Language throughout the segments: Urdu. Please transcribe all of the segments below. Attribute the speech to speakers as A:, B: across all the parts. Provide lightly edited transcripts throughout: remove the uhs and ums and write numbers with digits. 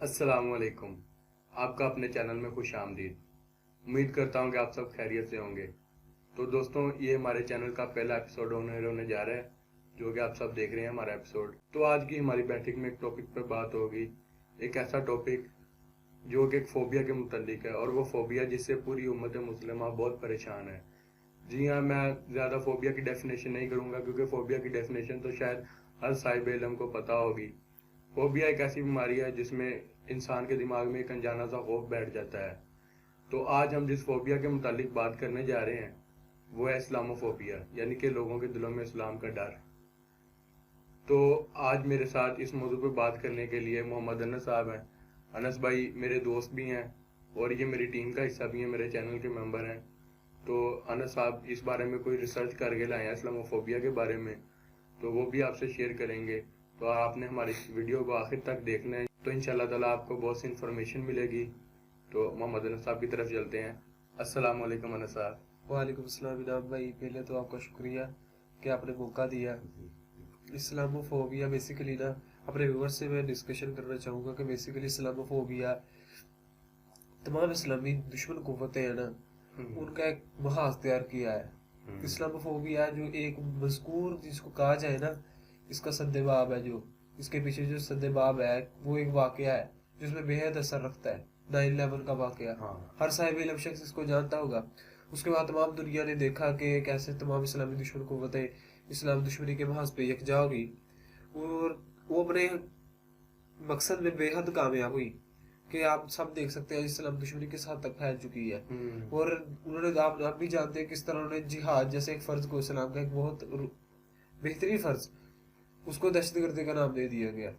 A: السلام علیکم، آپ کا اپنے چینل میں خوش آمدید۔ امید کرتا ہوں کہ آپ سب خیریت سے ہوں گے۔ تو دوستوں، یہ ہمارے چینل کا پہلا ایپیسوڈ ہونے جا رہا ہے، جو کہ آپ سب دیکھ رہے ہیں ہمارا ایپیسوڈ۔ تو آج کی ہماری بیٹھک میں ایک ٹاپک پہ بات ہوگی، ایک ایسا ٹاپک جو کہ ایک فوبیا کے متعلق ہے، اور وہ فوبیا جس سے پوری امت مسلمہ بہت پریشان ہے۔ جی ہاں، میں زیادہ فوبیا کی ڈیفینیشن نہیں کروں گا، کیونکہ فوبیا کی ڈیفینیشن تو شاید ہر صاحب علم کو پتہ ہوگی۔ فوبیا ایک ایسی بیماری ہے جس میں انسان کے دماغ میں ایک انجانا سا خوف بیٹھ جاتا ہے۔ تو آج ہم جس فوبیا کے متعلق بات کرنے جا رہے ہیں وہ ہے اسلاموفوبیا، یعنی کہ لوگوں کے دلوں میں اسلام کا ڈر۔ تو آج میرے ساتھ اس موضوع پہ بات کرنے کے لیے محمد انس صاحب ہیں۔ انس بھائی میرے دوست بھی ہیں اور یہ میری ٹیم کا حصہ بھی ہیں، میرے چینل کے ممبر ہیں۔ تو انس صاحب اس بارے میں کوئی ریسرچ کر کے لائے ہیں اسلاموفوبیا کے بارے میں، تو وہ بھی آپ سے شیئر کریں گے۔ تو آپ نے ہماری ویڈیو کو آخر تک دیکھنا ہے، تو انشاءاللہ تعالیٰ آپ کو بہت سی انفارمیشن ملے گی۔ تو محمد انس صاحب کی طرف چلتے ہیں۔ السلام علیکم انس صاحب۔
B: وعلیکم السلام انعام بھائی، پہلے تو آپ کا شکریہ کہ آپ نے موقع دیا۔ اسلاموفوبیا بیسیکلی نا، اپنے ویور سے میں ڈسکشن کرنا چاہوں گا کہ بیسیکلی اسلاموفوبیا تمام اسلامی دشمن قوتیں ہیں نا، ان کا ایک محاذ تیار کیا ہے۔ اسلاموفوبیا جو ایک مذکور جس کو کہا جائے نا، اس کا سدباب ہے، جو اس کے پیچھے جو سدباب ہے وہ ایک واقعہ ہے جس میں بے حد اثر رکھتا ہے، 9/11 کا واقعہ۔ ہر صاحب علم شخص اس کو جانتا ہوگا۔ اس کے بعد تمام دنیا نے دیکھا کہ کیسے تمام اسلامی دشمن قوتیں اسلام دشمنی کے محاذ پہ یکجا ہوگی، اور وہ اپنے مقصد میں بے حد کامیاب ہوئی کہ آپ سب دیکھ سکتے ہیں اسلام دشمنی کس حد تک پھیل چکی ہے۔ اور انہوں نے آپ بھی جانتے ہیں کس طرح انہوں نے جہاد جیسے ایک فرض کو، اسلام کا ایک بہت بہترین فرض، اس کو دہشت گردی کا نام دے دیا گیا۔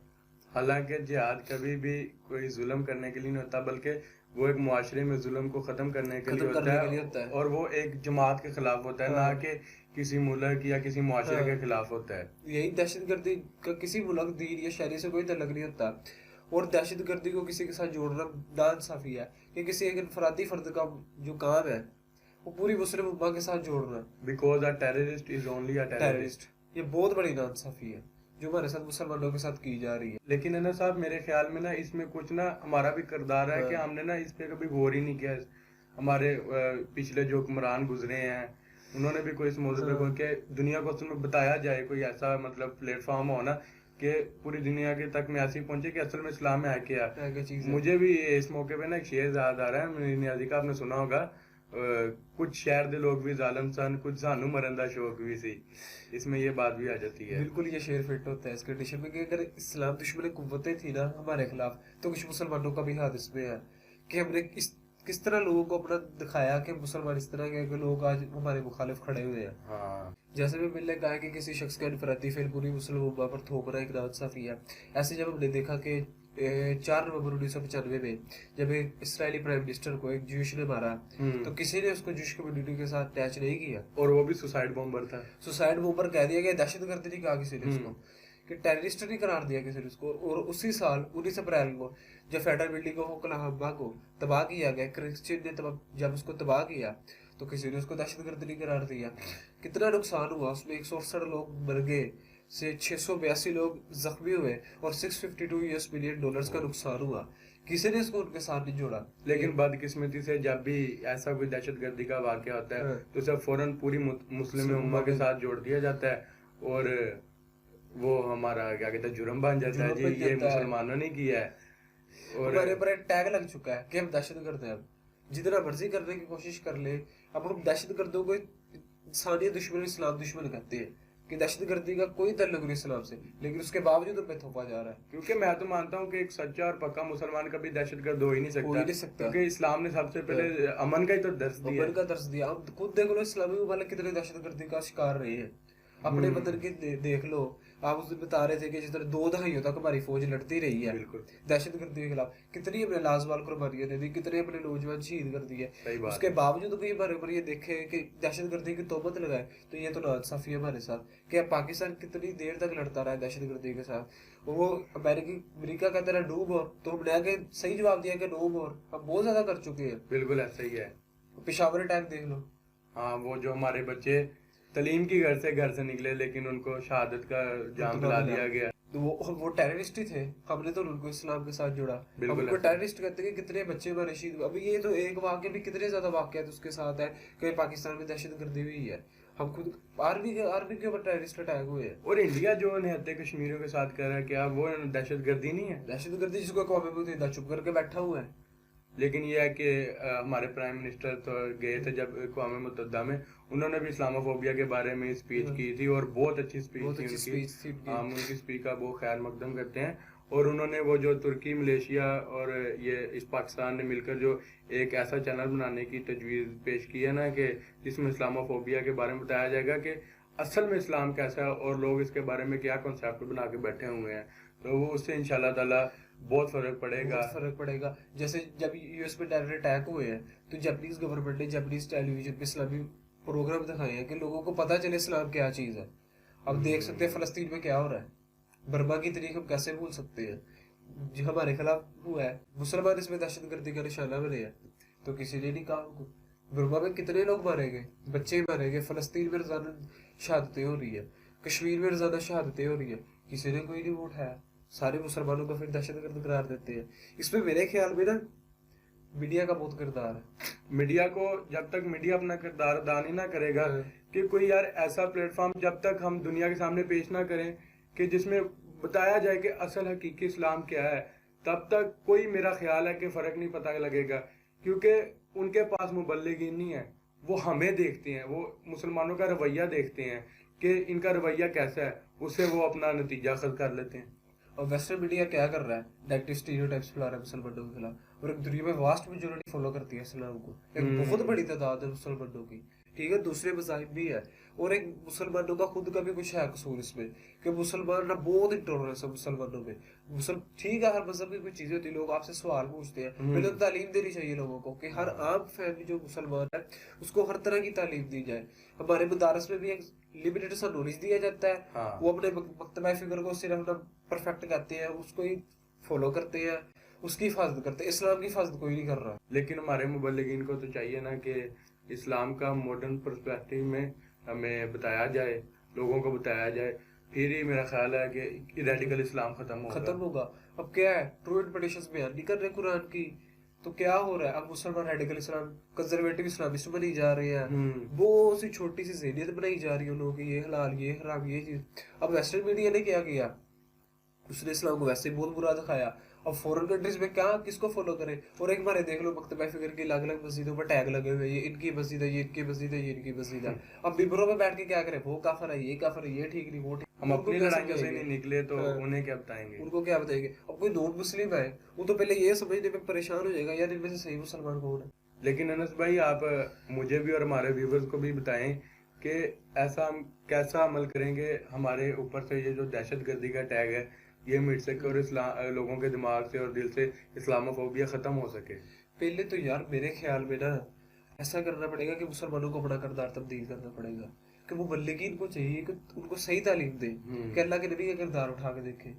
A: حالانکہ جہاد کبھی بھی کوئی ظلم کرنے کے لیے نہیں ہوتا، بلکہ وہ ایک معاشرے میں ظلم کو ختم کرنے کے لیے ہوتا ہے، اور وہ ایک جماعت کے خلاف ہوتا ہے، نہ کہ کسی ملک یا کسی معاشرے کے خلاف ہوتا ہے۔
B: یہی دہشت گردی کا کسی ملک، دین یا شہری سے کوئی تعلق نہیں ہوتا، اور دہشت گردی کو کسی کے ساتھ جوڑنا ناانصافی ہے کہ کسی ایک انفرادی فرد کا جو کام ہے وہ پوری مسلم امہ کے ساتھ جوڑنا،
A: because a terrorist is only a terrorist۔
B: یہ بہت بڑی ناانصافی ہے جو ہمارے ساتھ مسلمانوں کے ساتھ کی جا رہی ہے۔
A: لیکن انس صاحب، میرے خیال میں نا اس میں کچھ نا ہمارا بھی کردار ہے کہ ہم نے نا اس پہ کبھی غور ہی نہیں کیا۔ ہمارے پچھلے جو حکمران گزرے ہیں انہوں نے بھی کوئی اس موضوع پہ کہ دنیا کو اصل میں بتایا جائے، کوئی ایسا مطلب پلیٹ فارم ہو نا کہ پوری دنیا کے تک میں ایسی پہنچے کہ اصل میں اسلام میں ہے کیا۔ مجھے بھی اس موقع پہ نا ایک شعر یاد آ رہا ہے، نیازی کا آپ نے سنا ہوگا، کچھ شہر دے لوگ بھی ظالم سن، کچھ سانو مرندہ شوق بھی سی۔ اس میں یہ بات بھی آ جاتی ہے۔
B: بالکل یہ شعر فٹ ہوتا ہے اس کنڈیشن میں کہ اگر اسلام دشمن قوتیں تھی نا ہمارے خلاف، تو کچھ مسلمانوں کا بھی ہاتھ اس میں ہے کہ ہم نے کس طرح لوگوں کو اپنا دکھایا کہ مسلمان اس طرح کے لوگ آج ہمارے مخالف کھڑے ہوئے ہیں۔ جیسے بھی مل نے کہا کہ کسی شخص کا انفرادی فعل پوری مسلم امہ پر تھوپنا ایک ناانصافی ہے، ایسے جب ہم نے دیکھا کہ 4 نومبر 1995 میں جب ایک اسرائیلی پرائم منسٹر کو ایک جوش نے مارا، تو کسی نے اس کو جوش کمیونٹی کے ساتھ اٹیچ نہیں کیا، اور
A: وہ بھی سوسائڈ بومبر تھا۔
B: سوسائڈ بومبر کہہ دیا گیا، دہشت گرد نہیں کہا کسی نے اس کو، کہ ٹیررسٹ نہیں قرار دیا کسی نے اس کو۔ اور اسی سال 19 اپریل کو جب فیڈرل بلڈنگ کو اوکلاہوما کو تباہ کیا گیا، کرسچین نے جب اس کو تباہ کیا تو کسی نے اس کو دہشت گرد نہیں قرار دیا۔ کتنا نقصان ہوا اس میں، 168 لوگ مر گئے، سے 682 لوگ زخمی ہوئے، اور $652 ملین کا نقصان ہوا۔ کسی نے اس کو ان کے ساتھ نہیں جوڑا۔
A: لیکن بدقسمتی سے جب بھی ایسا کوئی دہشت گردی کا واقعہ ہوتا ہے تو اسے فوراً پوری مسلم امہ کے ساتھ جوڑ دیا جاتا ہے، اور وہ ہمارا کیا کہتے ہیں جرم بن جاتا ہے، جی یہ مسلمانوں نے کیا ہے، اور
B: ہمارے پر ایک ٹیگ لگ چکا ہے کہ ہم دہشت گرد ہیں۔ اب جتنا مرضی کرنے کی کوشش کر لیں، اب ہم دہشت گردوں کو انسانیت دشمن، اسلام دشمن کہتے ہیں کہ دہشت گردی کا کوئی تعلق نہیں اسلام سے، لیکن اس کے باوجود ان پہ تھوپا جا رہا ہے۔
A: کیونکہ میں تو مانتا ہوں کہ ایک سچا اور پکا مسلمان کبھی دہشت گرد ہو ہی نہیں سکتا، کیونکہ اسلام نے سب سے پہلے امن کا ہی تو درس دیا۔
B: امن کا درس دیا۔ اب خود دیکھ لو اسلامی ممالک کتنے دہشت گردی کا شکار رہے ہیں، اپنے وطن کے دیکھ لو۔ آپ اس دن بتا رہے تھے کہ جس طرح 2 دہائیوں تک ہماری فوج لڑتی رہی ہے دہشت گردی کے خلاف، کتنی اپنے لازوال قربانیاں دے دی، کتنے اپنے نوجوان شہید کر دیے، اس کے باوجود بھی ہمارے اوپر یہ دیکھے کہ دہشت گردی کی تہمت لگائے، تو یہ تو ناانصافی ہے ہمارے ساتھ کہ پاکستان کتنی دیر تک لڑتا رہا ہے دہشت گردی کے ساتھ۔ وہ امریکہ کہتا رہا ڈو مور، تو ہم نے آگے صحیح جواب دیا کہ نو مور، ہم بہت زیادہ کر چکے ہیں۔
A: بالکل ایسا ہی ہے۔
B: پشاور اٹیک دیکھ لو،
A: ہاں، وہ جو ہمارے بچے تعلیم کی گھر سے نکلے لیکن ان کو شہادت کا جام دلا دیا گیا۔
B: تو وہ ٹیررسٹ ہی تھے, ہم نے تو ان کو اسلام کے ساتھ جوڑا. اب ان کو ٹیررسٹ کہتے ہیں کہ کتنے بچے ہمارے شہید. ابھی یہ تو ایک واقعہ بھی کتنے زیادہ واقعات اس کے ساتھ ہے کہ پاکستان میں دہشت گردی ہوئی ہے. ہم خود آرمی کے اوپر ٹیررسٹ اٹیک ہوئے ہیں.
A: اور انڈیا جو نہتے کشمیریوں کے ساتھ کر رہا ہے, کیا وہ دہشت گردی نہیں ہے؟
B: دہشت گردی جس کو اقوام متحدہ چپ کر کے بیٹھا ہوا ہے.
A: لیکن یہ ہے کہ ہمارے پرائم منسٹر تو گئے تھے جب اقوام متحدہ میں, انہوں نے بھی اسلاموفوبیا کے بارے میں اسپیچ کی تھی, اور بہت اچھی اسپیچ تھی. ہم ان کی اسپیچ کا بہت خیر مقدم کرتے ہیں. اور انہوں نے وہ جو ترکی, ملیشیا اور یہ اس پاکستان نے مل کر جو ایک ایسا چینل بنانے کی تجویز پیش کی ہے نا, کہ جس میں اسلاموفوبیا کے بارے میں بتایا جائے گا کہ اصل میں اسلام کیسا ہے اور لوگ اس کے بارے میں کیا کنسیپٹ بنا کے بیٹھے ہوئے ہیں, تو وہ اس سے انشاءاللہ تعالیٰ بہت فرق پڑے گا.
B: جیسے جب یو ایس میں ٹیرر اٹیک ہوئے ہیں تو جاپنیز گورنمنٹ نے جاپنیز ٹیلی ویژن پہ اسلامی پروگرام دکھائے ہیں کہ لوگوں کو پتہ چلے اسلام کیا چیز ہے. اب دیکھ سکتے ہیں فلسطین میں کیا ہو رہا ہے, برما کی تاریخ ہم کیسے بھول سکتے ہیں جو ہمارے خلاف ہوا ہے. مسلمان اس میں دہشت گردی کا نشانہ بنے ہیں تو کسی نے نہیں کہا ان کو. برما میں کتنے لوگ مارے گئے, بچے مارے گئے. فلسطین میں روزانہ شہادتیں ہو رہی ہے, کشمیر میں روزانہ شہادتیں ہو رہی ہے, کسی نے کوئی نہیں اٹھایا. سارے مسلمانوں کو پھر دہشت گرد قرار دیتے ہیں. اس میں میرے خیال میں نا میڈیا کا بہت کردار ہے.
A: میڈیا کو جب تک میڈیا اپنا کردار ادا نہیں نہ کرے گا کہ کوئی یار ایسا پلیٹ فارم جب تک ہم دنیا کے سامنے پیش نہ کریں کہ جس میں بتایا جائے کہ اصل حقیقی اسلام کیا ہے, تب تک کوئی میرا خیال ہے کہ فرق نہیں پتہ لگے گا. کیونکہ ان کے پاس مبلغین نہیں ہے, وہ ہمیں دیکھتے ہیں, وہ مسلمانوں کا رویہ دیکھتے ہیں کہ ان کا رویہ کیسا ہے, اس سے وہ اپنا نتیجہ خود کر لیتے ہیں.
B: اور ویسٹرن میڈیا کیا کر رہا ہے, نیگیٹو اسٹیریوٹائپس پھیلا رہا ہے مسلمانوں کے خلاف. اور ایک دنیا میں واسٹ میجورٹی فالو کرتی ہے اسلام کو, ایک بہت بڑی تعداد ہے مسلمانوں کی, ٹھیک ہے, دوسرے مذاہب بھی ہے. اور ایک مسلمانوں کا خود کا بھی کچھ ہے قصور اس میں کہ مسلمان نا بہت انٹالرنس ہے مسلمانوں میں. ٹھیک ہے, ہر مذہب کی کوئی چیزیں ہوتی ہیں, لوگ آپ سے سوال پوچھتے ہیں, پہلے تو تعلیم دینی چاہیے لوگوں کو کہ ہر عام فیملی جو مسلمان ہے اس کو ہر طرح کی تعلیم دی جائے. ہمارے مدارس میں بھی ایک لمیٹڈ سا نالج دیا جاتا ہے, وہ اپنے مکتبہ فکر کو صرف پرفیکٹ کہتے ہیں, اس کو ہی فالو کرتے ہیں, اس کی حفاظت کرتے ہیں. اسلام کی حفاظت کوئی نہیں کر رہا.
A: لیکن ہمارے مبلغین کو تو چاہیے نا کہ اسلام کا ماڈرن پرسپیکٹیو میں ہمیں بتایا جائے, لوگوں کو بتایا جائے, پھر ہی میرا خیال ہے کہ ریڈیکل اسلام ختم ہوگا.
B: اب کیا ہے, ٹرو انٹرپریٹیشنز بیان نہیں کر رہے قرآن کی, تو کیا ہو رہا ہے, اب مسلمان ریڈیکل اسلام کنزرویٹو اسلامسٹ بنی جا رہے ہیں. بہت سی چھوٹی سی ذہنیت بنائی جا رہی ہے لوگوں کی, یہ حلال یہ حرام یہ چیز. اب ویسٹرن میڈیا نے کیا کیا, اس نے اسلام کو ویسے بہت برا دکھایا. اب فورن کنٹریز میں کیا کس کو فالو کرے, اور ایک بار دیکھ لو مکتبہ فکر کی الگ الگ مسجدوں پر ٹیگ لگے ہوئے, یہ ان کی مسجد ہے, یہ ان کی مسجد ہے, یہ ان کی مسجد ہے. اب ممبروں میں بیٹھ کے کیا کرے, وہ کافر ہے, یہ کافر ہے, یہ ٹھیک نہیں, وہ ٹھیک.
A: ہم اپنی لڑائیوں سے نہیں نکلے تو انہیں کیا بتائیں گے,
B: ان کو کیا بتائیں گے. اب کوئی نون مسلم ہے وہ تو پہلے یہ سمجھنے میں پریشان ہو جائے گا یار ان میں سے صحیح مسلمان کون ہے.
A: لیکن انس بھائی, آپ مجھے بھی اور ہمارے ویورز کو بھی بتائیں کہ ایسا ہم کیسا عمل کریں گے ہمارے اوپر سے یہ جو دہشت گردی کا ٹیگ ہے یہ مٹ سکے اور لوگوں کے دماغ سے اور دل سے اسلاموفوبیا ختم ہو سکے.
B: پہلے تو یار میرے خیال میں نا ایسا کرنا پڑے گا کہ مسلمانوں کو اپنا کردار تبدیل کرنا پڑے گا, کہ وہ مبلغین کو چاہیے کہ ان کو صحیح تعلیم دیں, کہ اللہ کے نبی کا کردار اٹھا کے دیکھیں.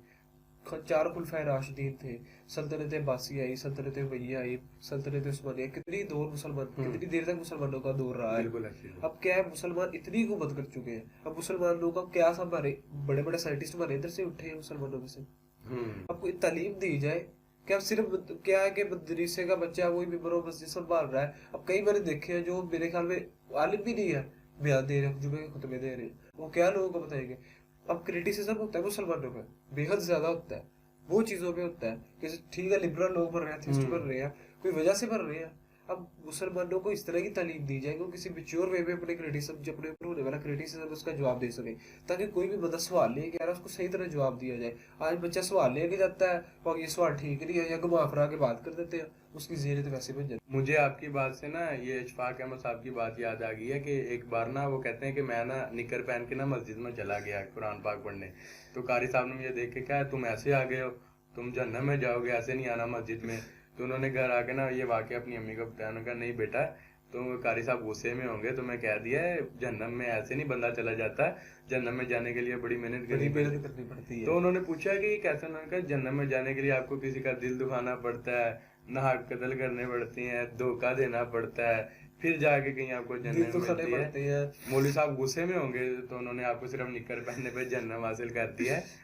B: 4 خلفائے راشدین تھے, سلطنت عباسی آئی, سلطنت امیہ آئی, سلطنت عثمانیہ, کتنی دیر تک مسلمانوں کا دور رہا ہے. اب کیا ہے, مسلمان اتنی حکومت کر چکے ہیں, اب مسلمانوں کا کیا ہمارے بڑے بڑے سائنٹسٹ ہمارے ادھر سے اٹھے ہیں مسلمانوں میں سے. اب کوئی تعلیم دی جائے کہ اب صرف کیا ہے کہ مدرسے کا بچہ وہی ممبر و مسجد سنبھال رہا ہے. اب کئی بار دیکھے ہیں جو میرے خیال میں عالم بھی نہیں ہے, بیان دے رہے ہیں, جمعے کے خطبے دے رہے ہیں, وہ کیا لوگوں کو بتائیں گے. اب کریٹیسزم ہوتا ہے مسلمانوں پہ بے حد زیادہ ہوتا ہے, وہ چیزوں پہ ہوتا ہے کہ ٹھیک ہے لبرل لوگ بن رہے ہیں, تھیسٹ بن رہے ہیں, کوئی وجہ سے بن رہے ہیں. اب مسلمانوں کو اس طرح کی تعلیم دی جائے کہ وہ کسی میچور وے میں اپنے کریٹیسم جو اپنے اوپر ہونے والا کریٹیسم اس کا جواب دے سکے, تاکہ کوئی بھی بندہ سوال لے کے آ رہا ہے اس کو صحیح طرح جواب دیا جائے. آج بچہ سوال لے کے جاتا ہے اور یہ سوال ٹھیک نہیں ہے یا گھما پھرا کے بات کر دیتے ہیں, اس کی ذہنیت ویسے بن جاتی ہے.
A: مجھے آپ کی بات سے نا یہ اشفاق احمد صاحب کی بات یاد آ گئی ہے کہ ایک بار نا وہ کہتے ہیں کہ میں نا نکر پہن کے نا مسجد میں چلا گیا قرآن پاک پڑھنے, تو قاری صاحب نے مجھے دیکھ کے کہا تم ایسے آ گئے ہو, تم جہنم میں جاؤ گے, ایسے نہیں آنا مسجد میں. تو انہوں نے گھر آ کے نا یہ واقعہ اپنی امی کو بتایا, انہوں نے کہا نہیں بیٹا تو قاری صاحب غصے میں ہوں گے, تو میں کہہ دیا ہے جہنم میں ایسے نہیں بندہ چلا جاتا, جہنم میں جانے کے لیے بڑی محنت کرنی پڑتی ہے. تو انہوں نے پوچھا کہ یہ کیسے, انہوں نے کہا جہنم میں جانے کے لیے آپ کو کسی کا دل دکھانا پڑتا ہے, ناحق قتل کرنے پڑتی ہیں, دھوکہ دینا پڑتا ہے, پھر جا کے کہیں آپ کو جنت ملتی ہے. مولوی صاحب غصے میں ہوں گے, تو انہوں نے آپ کو صرف نکر پہننے پہ جہنم حاصل کر دیا ہے.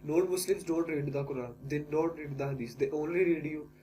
B: non-Muslims don't read the Quran, they don't read the Hadith, they only read you